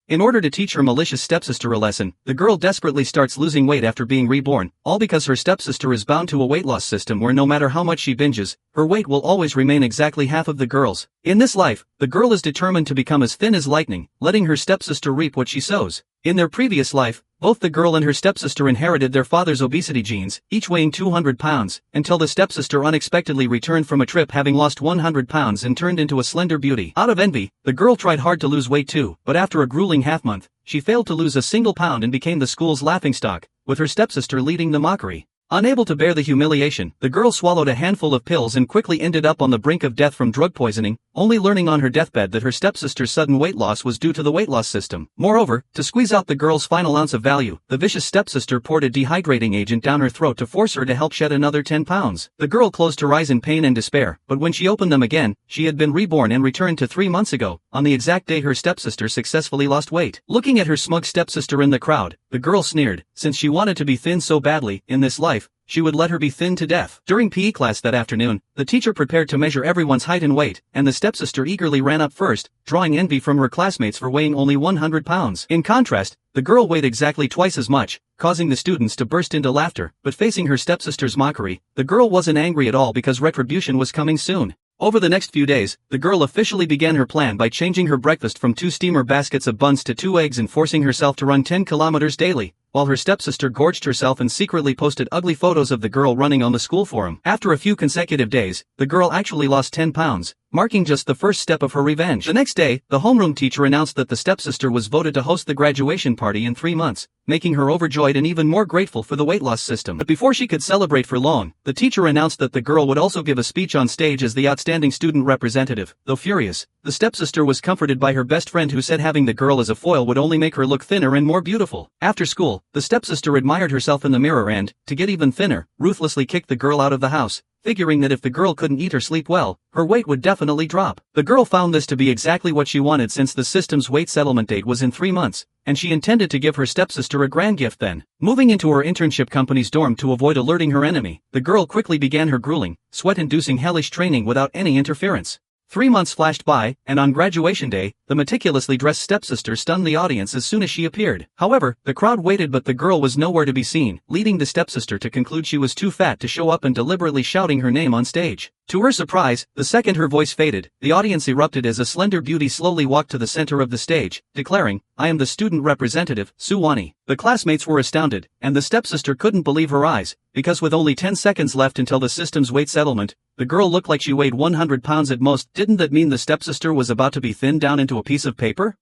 In order to teach her malicious stepsister a lesson, the girl desperately starts losing weight after being reborn, all because her stepsister is bound to a weight loss system where no matter how much she binges, her weight will always remain exactly half of the girl's. In this life, the girl is determined to become as thin as lightning, letting her stepsister reap what she sows. In their previous life, both the girl and her stepsister inherited their father's obesity genes, each weighing 200 pounds, until the stepsister unexpectedly returned from a trip having lost 100 pounds and turned into a slender beauty. Out of envy, the girl tried hard to lose weight too, but after a grueling half-month, she failed to lose a single pound and became the school's laughingstock, with her stepsister leading the mockery. Unable to bear the humiliation, the girl swallowed a handful of pills and quickly ended up on the brink of death from drug poisoning, only learning on her deathbed that her stepsister's sudden weight loss was due to the weight loss system. Moreover, to squeeze out the girl's final ounce of value, the vicious stepsister poured a dehydrating agent down her throat to force her to help shed another 10 pounds. The girl closed her eyes in pain and despair, but when she opened them again, she had been reborn and returned to 3 months ago, on the exact day her stepsister successfully lost weight. Looking at her smug stepsister in the crowd, the girl sneered, since she wanted to be thin so badly, in this life, she would let her be thin to death. During PE class that afternoon, the teacher prepared to measure everyone's height and weight, and the stepsister eagerly ran up first, drawing envy from her classmates for weighing only 100 pounds. In contrast, the girl weighed exactly twice as much, causing the students to burst into laughter, but facing her stepsister's mockery, the girl wasn't angry at all because retribution was coming soon. Over the next few days, the girl officially began her plan by changing her breakfast from 2 steamer baskets of buns to 2 eggs and forcing herself to run 10 kilometers daily, while her stepsister gorged herself and secretly posted ugly photos of the girl running on the school forum. After a few consecutive days, the girl actually lost 10 pounds, marking just the first step of her revenge. The next day, the homeroom teacher announced that the stepsister was voted to host the graduation party in 3 months, making her overjoyed and even more grateful for the weight loss system. But before she could celebrate for long, the teacher announced that the girl would also give a speech on stage as the outstanding student representative. Though furious, the stepsister was comforted by her best friend who said having the girl as a foil would only make her look thinner and more beautiful. After school, the stepsister admired herself in the mirror and, to get even thinner, ruthlessly kicked the girl out of the house, figuring that if the girl couldn't eat or sleep well, her weight would definitely drop. The girl found this to be exactly what she wanted since the system's weight settlement date was in 3 months, and she intended to give her stepsister a grand gift then. Moving into her internship company's dorm to avoid alerting her enemy, the girl quickly began her grueling, sweat-inducing hellish training without any interference. 3 months flashed by, and on graduation day, the meticulously dressed stepsister stunned the audience as soon as she appeared. However, the crowd waited but the girl was nowhere to be seen, leading the stepsister to conclude she was too fat to show up and deliberately shouting her name on stage. To her surprise, the second her voice faded, the audience erupted as a slender beauty slowly walked to the center of the stage, declaring, "I am the student representative, Suwani." The classmates were astounded, and the stepsister couldn't believe her eyes, because with only 10 seconds left until the system's weight settlement, the girl looked like she weighed 100 pounds at most. Didn't that mean the stepsister was about to be thinned down into a piece of paper?